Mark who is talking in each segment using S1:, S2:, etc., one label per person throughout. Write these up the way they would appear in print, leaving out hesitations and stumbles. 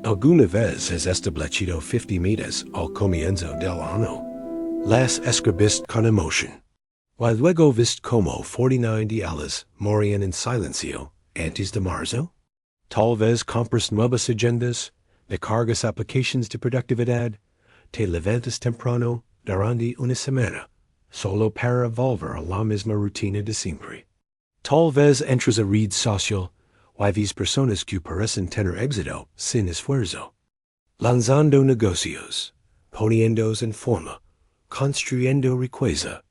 S1: Alguna vez has establecido 50 metas al comienzo del año. Las escribiste con emoción. Y luego viste como 49 días morían en silencio antes de marzo. Tal vez compras nuevas agendas, de cargas aplications de productividad, te levantas temprano durante una semana, solo para volver a la misma rutina de siempre. Tal vez entras a red social, y ves personas que parecen tener éxito sin esfuerzo. Lanzando negocios, poniéndose en forma, construyendo riqueza.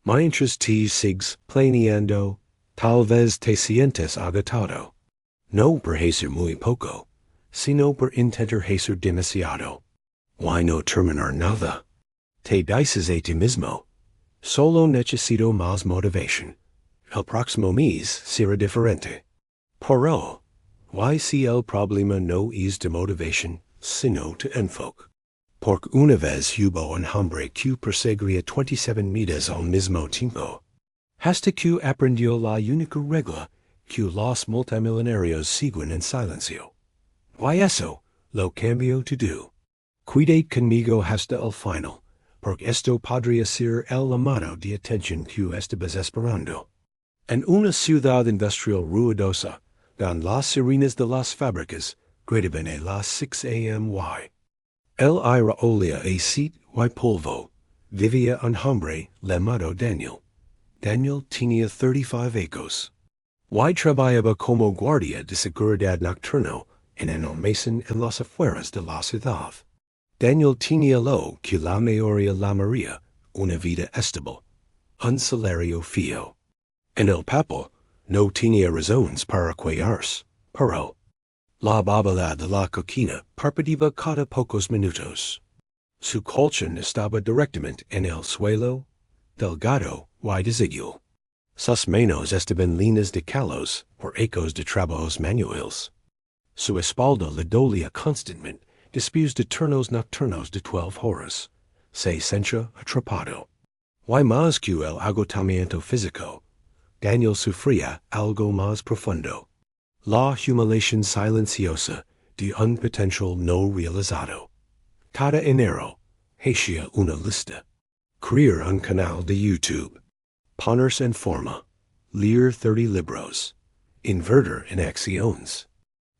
S1: Mientras te sigues planeando, tal vez te sientes agotado. No por hacer muy poco, sino por intentar hacer demasiado. Why no terminar nada? Te dices a ti mismo, solo necesito más motivación. El próximo mes será diferente. Pero, why si el problema no es de motivación, sino de enfoque? Porque una vez hubo un hombre que perseguía 27 metas al mismo tiempo. Hasta que aprendió la única regla que los multimillonarios siguen en silencio. Y eso lo cambio todo. Cuide conmigo hasta el final, porque esto podría ser el llamado de atención que estabas esperando. En una ciudad industrial ruidosa, donde las sirenas de las fábricas gritaban a las 6 a.m. El aire olía a aceite y polvo. Vivía un hombre llamado Daniel. Daniel tenía 35 años. Y trabajaba como guardia de seguridad nocturno en un almacén en las afueras de la ciudad. Daniel tenía lo que la mayoría llamaría una vida estable, un salario fijo. En el papel no tenía razones para quejarse, pero la bóveda de la cocina parpadeaba cada pocos minutos. Su colchón estaba directamente en el suelo, delgado y desigual. Sus manos estaban llenas de calos por ecos de trabajos manuales. Su espalda le dolía constantemente después de turnos nocturnos de 12 horas. Se sentía atrapado. Y más que el agotamiento físico, Daniel sufría algo más profundo. La humiliación silenciosa de un potencial no realizado. Cada enero, hacía una lista. Crear un canal de YouTube. Ponerse en forma. Leer 30 libros. Invertir en acciones.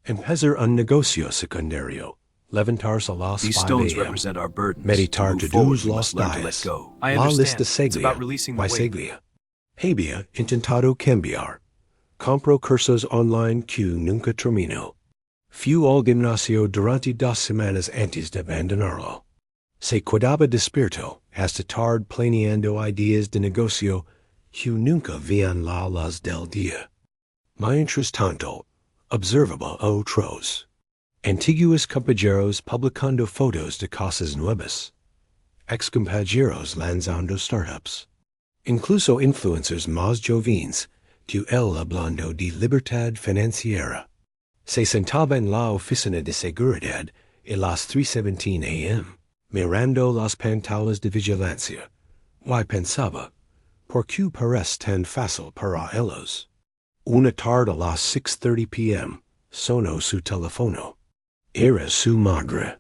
S1: Empezar un negocio secundario. Levantarse a las
S2: These
S1: 5
S2: stones
S1: a.m.
S2: represent our burdens.
S1: Meditar
S2: To move forward,
S1: todos
S2: we
S1: los
S2: must learn to let
S1: días.
S2: go.
S3: I
S1: La
S3: understand.
S1: lista
S3: It's
S1: seguía
S3: about releasing the
S1: y
S3: weight.
S1: seguía. Había intentado cambiar. Compro cursos online que nunca terminó. Fui al gimnasio durante 2 semanas antes de abandonarlo. Se quedaba despierto hasta tarde planeando ideas de negocio que nunca veían la luz del día. Mientras tanto, observaba a otros. Antiguos compañeros publicando fotos de cosas nuevas. Ex-compañeros lanzando startups. Incluso influencers más jóvenes que él hablando de libertad financiera. Se sentaba en la oficina de seguridad a las 3:17 a.m., mirando las pantallas de vigilancia, y pensaba, ¿por qué parece tan fácil para ellos? Una tarde a las 6:30 p.m., sonó su teléfono. Era su madre.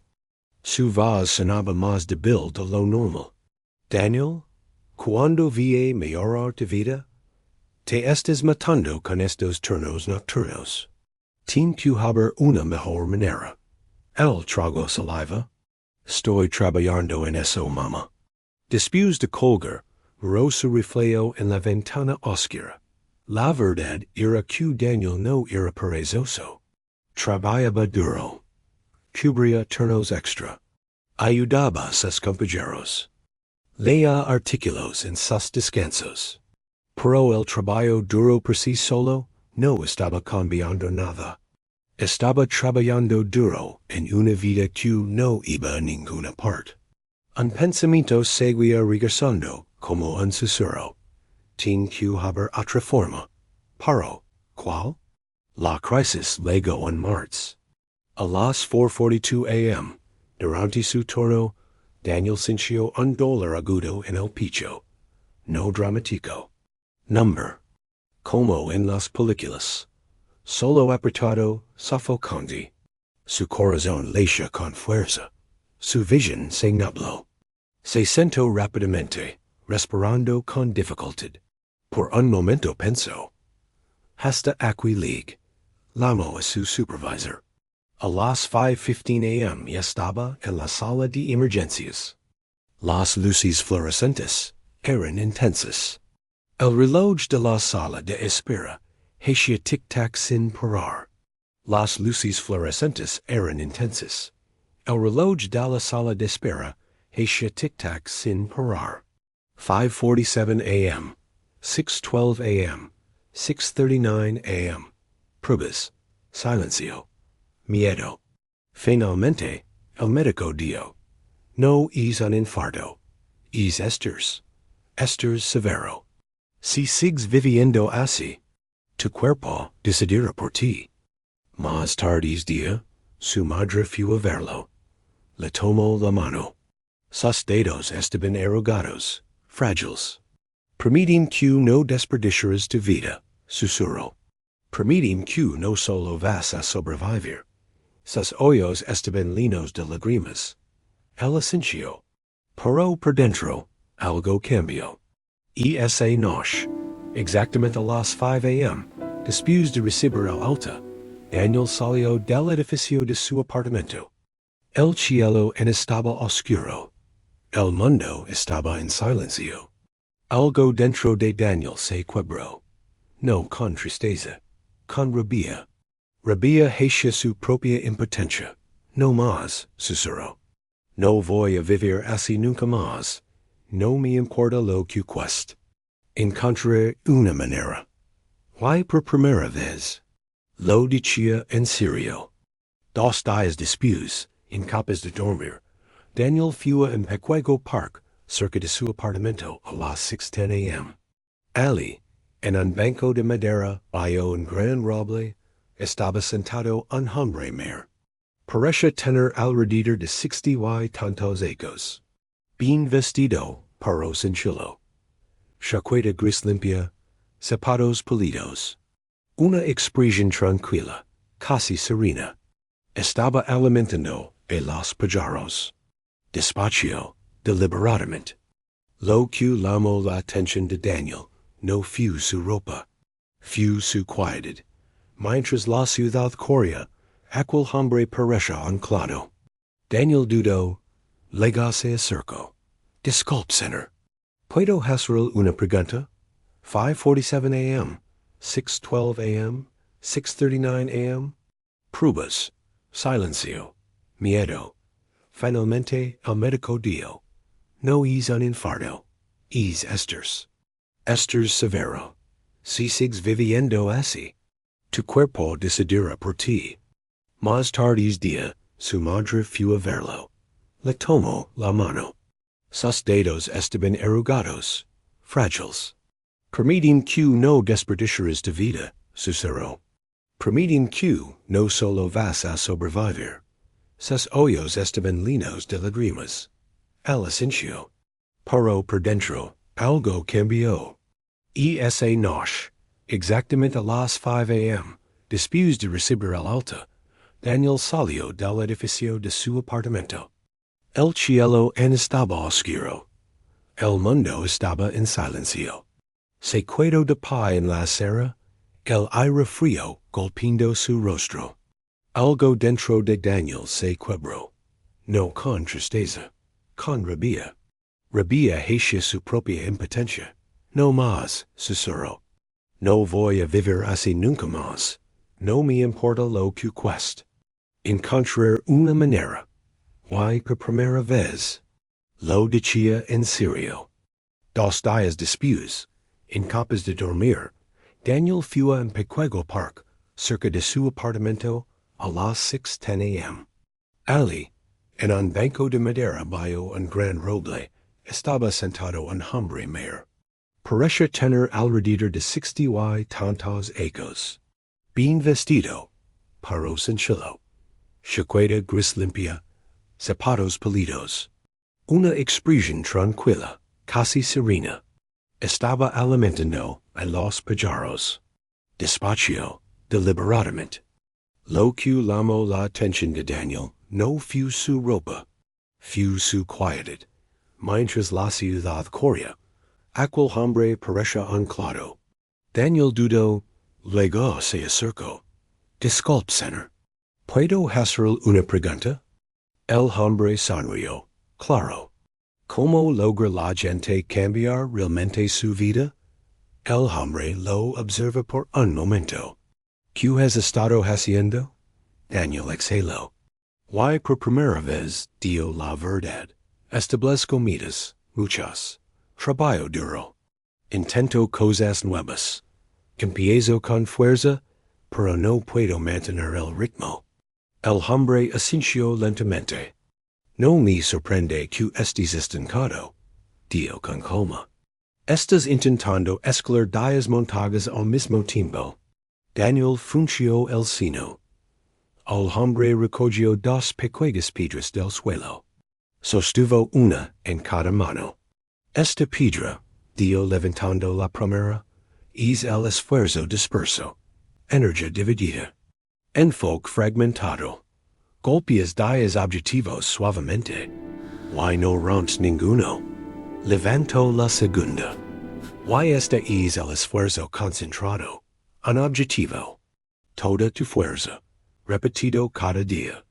S1: Su voz sonaba más débil de lo normal. Daniel, ¿cuándo vi mejorar tu vida? Te estás matando con estos turnos nocturnos. Tin que haber una mejor manera. El trago saliva. Estoy trabajando en eso, mamá. Después de colgar, miró su reflejo en la ventana oscura. La verdad era que Daniel no era perezoso. Trabajaba duro. Cubría turnos extra. Ayudaba a sus compañeros. Leía artículos en sus descansos. Pero el trabajo duro por sí solo no estaba cambiando nada. Estaba trabajando duro en una vida que no iba a ninguna parte. Un pensamiento seguía regresando como un susurro. Tin que haber otra forma. Pero, ¿cuál? La crisis llegó en marzo. A las 4:42 a.m., durante su turno, Daniel sintió un dolor agudo en el pecho. No dramático. Number. Como en las películas. Solo apretado, sofocante. Su corazón lacia con fuerza. Su visión se nubló. Se sentó rápidamente, respirando con dificultad. Por un momento pensó. Hasta aquí league. Llamó a su supervisor. A las 5:15 a.m. y estaba en la sala de emergencias. Las luces fluorescentes eran intensas. El reloj de la sala de espera hacía tic-tac sin parar. Las luces fluorescentes eran intensas. El reloj de la sala de espera hacía tic-tac sin parar. 5:47 a.m., 6:12 a.m., 6:39 a.m. Pruebas, silencio, miedo. Finalmente, el médico dijo, no es un infarto, es esters severo. Si sigues viviendo así, tu cuerpo decidirá por ti. Más tarde día, su madre fue a verlo. Le tomó la mano. Sus dedos estaban arrugados, frágiles. Permitim que no desperdiciarás tu vida, susurró. Permitim que no solo vas a sobrevivir. Sus ojos estaban llenos de lágrimas. El silencio. Pero por dentro, algo cambió. Esa noche, exactamente a las 5 a.m., después de recibir el alta, Daniel salió del edificio de su apartamento. El cielo estaba oscuro. El mundo estaba en silencio. Algo dentro de Daniel se quebró. No con tristeza, con rabia. Rabia hacia su propia impotencia. No más, susurró. No voy a vivir así nunca más. No me importa lo que cueste. Encontré una manera. Why por primera vez? Lo decía en serio. 2 días después, incapaz de dormir, Daniel fue en Pequego Park, cerca de su apartamento, a las 6:10 a.m. Ali, en un banco de madera bajo un gran roble, estaba sentado un hombre mayor. Parecía tener alrededor de 60 y tantos años. Bien vestido, pero sencillo. Chaqueta gris limpia, zapatos pulidos. Una expresión tranquila, casi serena. Estaba alimentando a los pájaros. Despacio, deliberadamente. Lo que llamó la atención de Daniel no fue su ropa, fue su quietud. Mientras la ciudad corría, aquel hombre parecía anclado. Daniel dudó, luego se acercó. Disculpe, señor. ¿Puedo hacerle una pregunta? 5:47 a.m., 6:12 a.m., 6:39 a.m. Pruebas, silencio, miedo. Finalmente el médico dijo, no es un infarto, es esters severo. Si sigues viviendo así, tu cuerpo decidirá por ti. Más tarde día, su madre fue a verlo. Le tomó la mano. Sus dedos estaban arrugados, frágiles. Permitim que no desperdiciarás tu vida, susurró. Permitim que no solo vas a sobrevivir. Sus ojos estaban llenos de lágrimas. El silencio. Pero por dentro, algo cambió. Esa noche, exactamente a las 5 a.m., después de recibir el alta, Daniel salió del edificio de su apartamento. El cielo estaba oscuro. El mundo estaba en silencio. Se quedó de pie en la acera, el aire frío golpeando su rostro. Algo dentro de Daniel se quebró. No con tristeza, con rabia. Rabia hacia su propia impotencia. No más, susurró. No voy a vivir así nunca más. No me importa lo que cueste. Encontrar una manera. Why por primera vez? Lo decía en serio. 2 días después, incapaz de dormir, Daniel fue en Pequego Park, cerca de su apartamento, a las 6:10 a.m. Ali, en un banco de madera bajo un gran roble, estaba sentado un hombre mayor. Parecía tener alrededor de 60 y tantos años. Bien vestido, pero sencillo. Chaqueta gris limpia, zapatos pulidos. Una expresión tranquila, casi serena. Estaba alimentando a los pájaros. Despacio, deliberadamente. Lo que llamó la atención de Daniel, no fue su ropa, fue su quietud, mientras la ciudad corría, aquel hombre parecía anclado. Daniel dudó, luego se acercó. Disculpe, señor. ¿Puedo hacer una pregunta? El hombre sonrió. Claro. ¿Cómo logra la gente cambiar realmente su vida? El hombre lo observa por un momento. ¿Qué has estado haciendo? Daniel exhaló. Why por primera vez, dio la verdad. Establezco metas, muchas. Trabajo duro. Intento cosas nuevas. Empiezo con fuerza, pero no puedo mantener el ritmo. El hombre asintió lentamente. No me sorprende que estés estancado, dio con calma. Estás intentando escalar 10 montañas al mismo tiempo. Daniel frunció el ceño. El hombre recogió 2 pequeñas piedras del suelo. Sostuvo una en cada mano. Esta piedra, dio levantando la primera, es el esfuerzo disperso. Energía dividida. Enfoque fragmentado. Golpeas 10 objetivos suavemente. Why no rompes ninguno? Levanto la segunda. Why este es el esfuerzo concentrado. Un objetivo. Toda tu fuerza. Repetido cada día.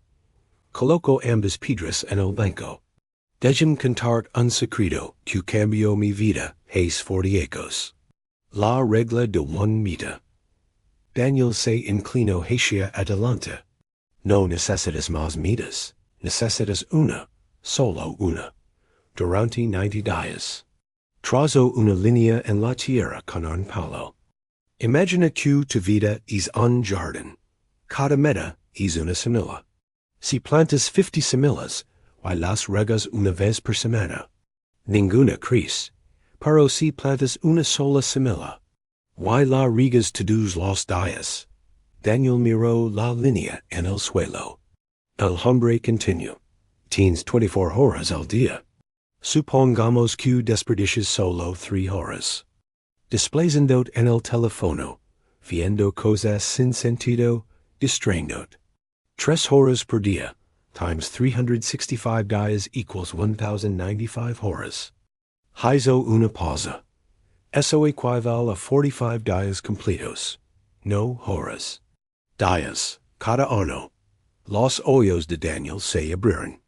S1: Coloco ambas piedras en el banco. Déjame cantar un secreto que cambió mi vida hace 40 años. La regla de one meta. Daniel se inclinó hacia adelante. No necesitas más metas, necesitas una, solo una. Durante 90 días. Trazo una línea en la tierra con un palo. Imagina que tu vida es un jardín. Cada meta es una semilla. Si plantas 50 semillas, y las regas una vez por semana, ninguna crece. Pero si plantas una sola semilla, y la riegas todos los días. Daniel miró la línea en el suelo. El hombre continuó. Tienes 24 horas al día. Supongamos que desperdicias solo 3 horas. Desplazándote en el teléfono, viendo cosas sin sentido, distrayéndote. 3 horas por día, times 365 días equals 1095 horas. Hizo una pausa. Eso equivale a 45 días completos. No horas. Días, cada uno. Los ojos de Daniel se abrieron.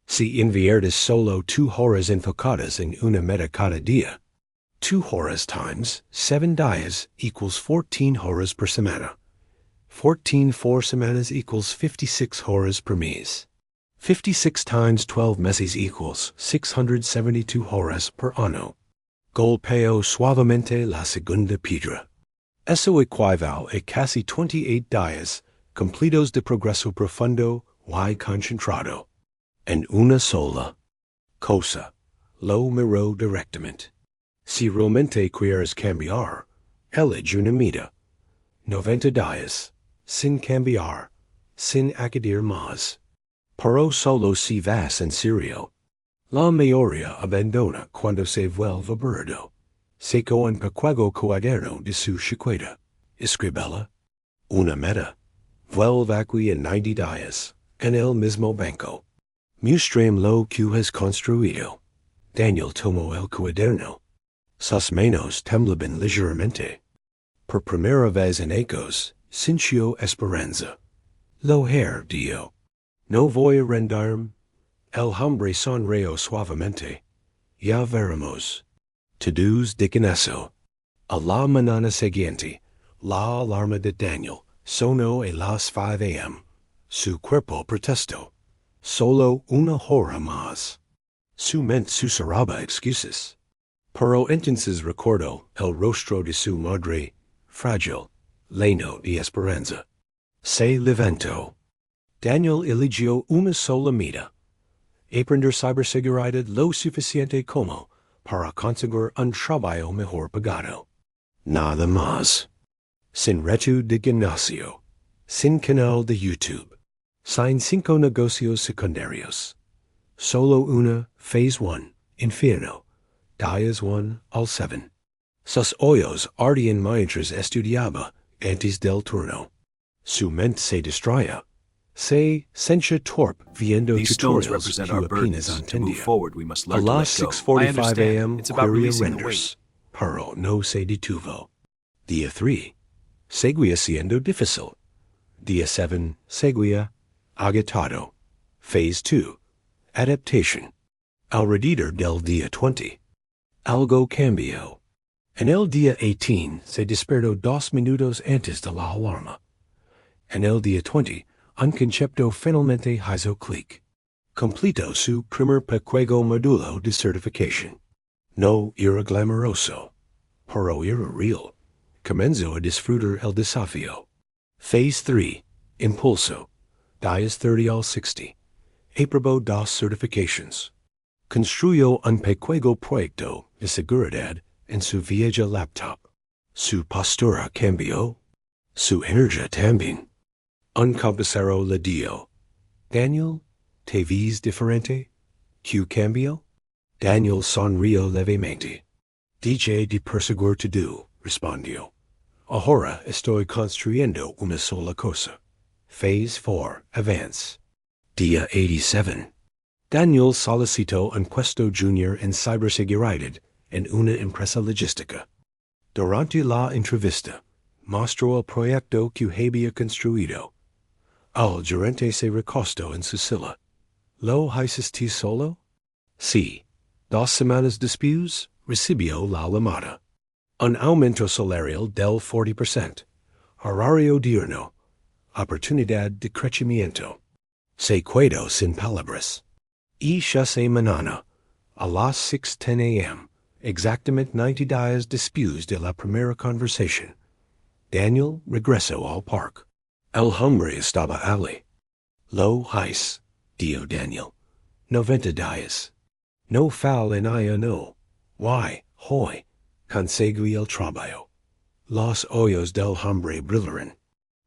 S1: Si inviertes solo 2 horas enfocadas en una meta cada día, 2 horas times 7 días equals 14 horas per semana. 14 4 semanas equals 56 horas per mes. 56 times 12 meses equals 672 horas per año. Golpeo suavemente la segunda piedra. Eso equivale a casi 28 días completos de progreso profundo y concentrado. En una sola cosa, lo miró directamente. Si realmente quieres cambiar, elige una meta. 90 días, sin cambiar, sin añadir más. Pero solo si vas en serio. La mayoría abandona cuando se vuelve aburrido. Seco un pequeño cuaderno de su chiquita. Escríbela. Una meta. Vuelve aquí en 90 días, en el mismo banco. Muéstrame lo que has construido. Daniel tomó el cuaderno. Sus manos temblaban ligeramente. Por primera vez en años, sintió esperanza. Lo dio. No voy a rendirme. El hombre sonrió suavemente. Ya veremos. Todos dicen eso. A la mañana siguiente, la alarma de Daniel sonó a las 5 a.m. Su cuerpo protestó. Solo una hora más. Su mente susurraba excusas. Pero entonces recordó el rostro de su madre, frágil, lleno de esperanza. Se levantó. Daniel eligió una sola meta. Aprender ciberseguridad lo suficiente como para conseguir un trabajo mejor pagado. Nada más. Sin reto de gimnasio. Sin canal de YouTube. Sin 5 negocios secundarios. Solo una, phase 1, infierno. Días 1 al 7. Sus ojos ardían mientras estudiaba antes del turno. Su mente se distraya. Se sentia torp viendo
S2: These stones
S1: tutorials
S2: represent our
S1: più
S2: burdens.
S1: apenas
S2: To move
S1: entendia.
S2: forward, we must learn to
S1: Allah
S2: let go. I
S1: 6:45
S2: understand.
S1: a.m.
S2: It's about
S1: Queria
S2: releasing the weight.
S1: renders. Pero no se detuvo. Dia 3. Seguía siendo difícil. Dia 7. Seguía agitado. Phase 2. Adaptation. Alrededor del día 20. Algo cambió. En el día 18 se despertó 2 minutos antes de la alarma. En el día 20, un concepto finalmente hizo clic. Completó su primer pequeño módulo de certificación. No era glamoroso, pero era real. Comenzó a disfrutar el desafío. Phase 3. Impulso. Días 30 al 60. Aprobó 2 certifications. Construyó un pequeño proyecto de seguridad en su vieja laptop. Su postura cambió. Su energía también. Un compañero le dijo, Daniel, ¿te ves diferente? ¿Qué cambió? Daniel sonrió levemente. Dije de perseguir todo, respondió. Ahora estoy construyendo una sola cosa. Phase 4. Advance. Día 87. Daniel solicitó un puesto junior en ciberseguridad en una empresa logística. Durante la entrevista, mostró el proyecto que había construido. El gerente se recostó en su silla. ¿Lo hiciste solo? Sí. 2 semanas después, recibió la llamada. Un aumento salarial del 40%. Horario diurno. Oportunidad de crecimiento. Se quedó sin palabras. Y ya se mañana, a las 6:10 a.m., exactamente 90 días después de la primera conversación, Daniel regresó al parque. El hombre estaba allí. Lo hice, dijo Daniel. 90 días. No fal en ella no. Why, hoy, conseguí el trabajo. Los ojos del hombre brillaron.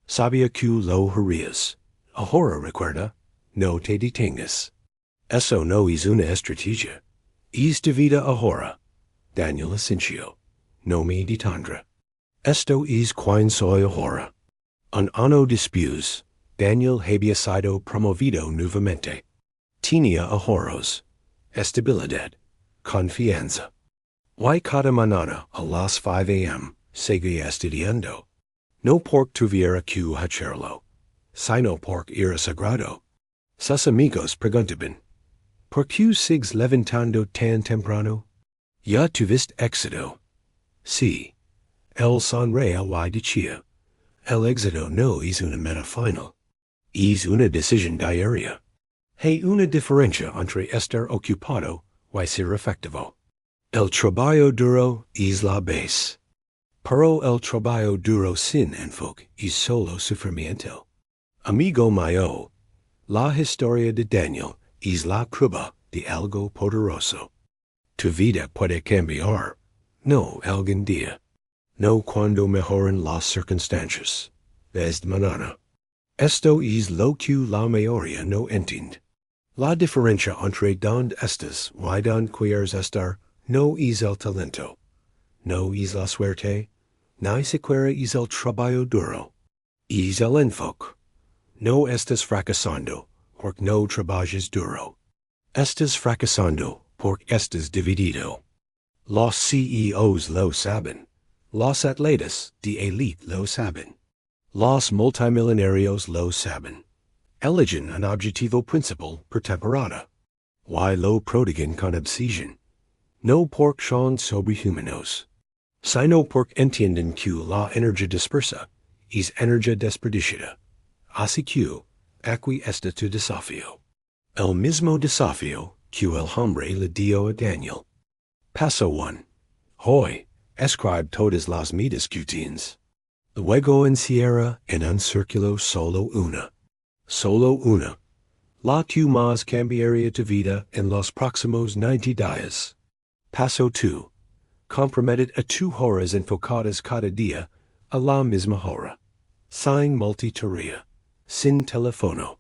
S1: Sabía que lo harías. Ahora recuerda, no te detengas. Eso no es una estrategia. Es de vida ahora. Daniel asintió. No me detendré. Esto es quien soy ahora. Un año después, Daniel había sido promovido nuevamente. Tenía ahorros, estabilidad, confianza. Y cada mañana a las 5 a.m. seguía estudiando. No porque tuviera que hacerlo, sino porque era sagrado. Sus amigos preguntaban, ¿por qué sigues levantando tan temprano? ¿Ya tuviste éxito? Sí. El sonreía y decía, el éxito no es una meta final. Es una decisión diaria. Hay una diferencia entre estar ocupado y ser efectivo. El trabajo duro es la base. Pero el trabajo duro sin enfoque es solo sufrimiento. Amigo mío, la historia de Daniel es la prueba de algo poderoso. Tu vida puede cambiar, no algún día, no cuando mejoren las circunstancias, desde mañana. Esto es lo que la mayoría no entiende. La diferencia entre donde estás y donde quieres estar no es el talento, no es la suerte, ni siquiera es el trabajo duro, es el enfoque. No estás fracasando porque no trabajas duro. Estás fracasando porque estás dividido. Los CEOs lo saben. Los atletas de élite lo saben. Los multimillonarios lo saben. Eligen un objetivo principal por temporada. Y lo prodigan con obsesión. No porque son sobrehumanos, sino porque entienden que la energía dispersa es energía desperdiciada. Así que, aquí está tu desafío. El mismo desafío que el hombre le dio a Daniel. Paso 1. Hoy, escribe todas las metas que tienes. Luego encierra en un círculo solo una. Solo una. La que más cambiaría tu vida en los próximos 90 días. Paso 2. Compromete a 2 horas enfocadas cada día a la misma hora. Sin multitarea. Sin teléfono.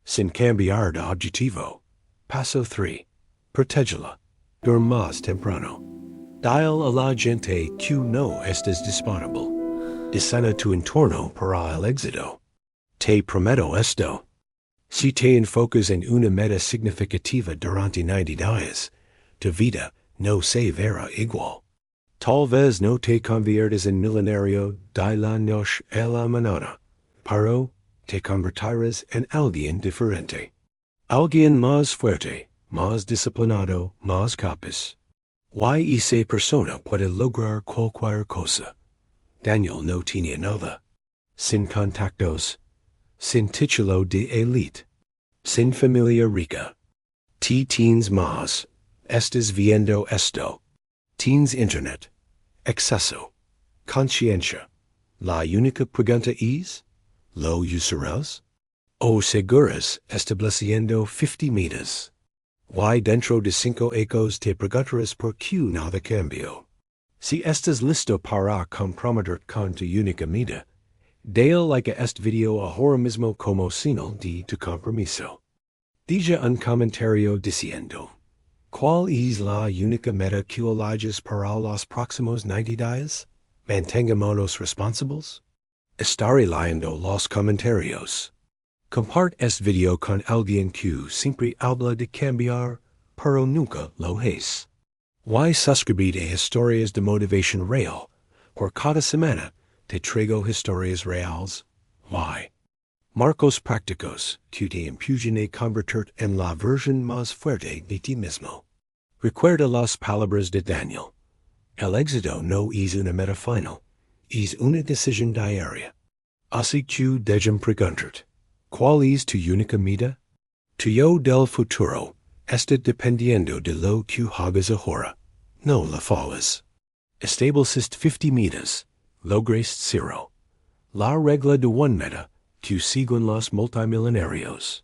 S1: Sin cambiar de objetivo. Paso 3. Protégela. Duerm más temprano. Dial a la gente que no estés disponible. Diseña tu entorno para el éxito. Te prometo esto. Si te enfocas en una meta significativa durante 90 días, tu vida no se verá igual. Tal vez no te conviertas en millonario de la noche a la mañana, pero te convertirás en alguien diferente. Alguien más fuerte, más disciplinado, más capaz. Y esa persona puede lograr cualquier cosa. Daniel no tenía nada. Sin contactos. Sin título de élite. Sin familia rica. Tienes más. Estás viendo esto. Tienes internet. Exceso. Conciencia. La única pregunta es, ¿lo usarás? O seguras estableciendo 50 metas. Dentro de 5 ecos te preguntarás por qué nada cambió. Si estás listo para comprometer con tu única meta, dale like a este video ahora mismo como señal de tu compromiso. Deja un comentario diciendo, ¿cuál es la única meta que eliges para los próximos 90 días? Mantengámonos responsables. Estaré leyendo los comentarios. Comparte este video con alguien que siempre habla de cambiar, pero nunca lo es. Suscríbete a historias de motivación real. Por cada semana te traigo historias reales. Marcos prácticos que te impulsan a convertirte en la versión más fuerte de ti mismo. Recuerda las palabras de Daniel. El éxito no es una meta final, es una decisión diaria. Así que déjame preguntarte, ¿cuál es tu única meta? Tu yo del futuro está dependiendo de lo que hagas ahora. No la falles. Estableciste 50 metas, lograste 0. La regla de 1 meta que siguen los multimillonarios.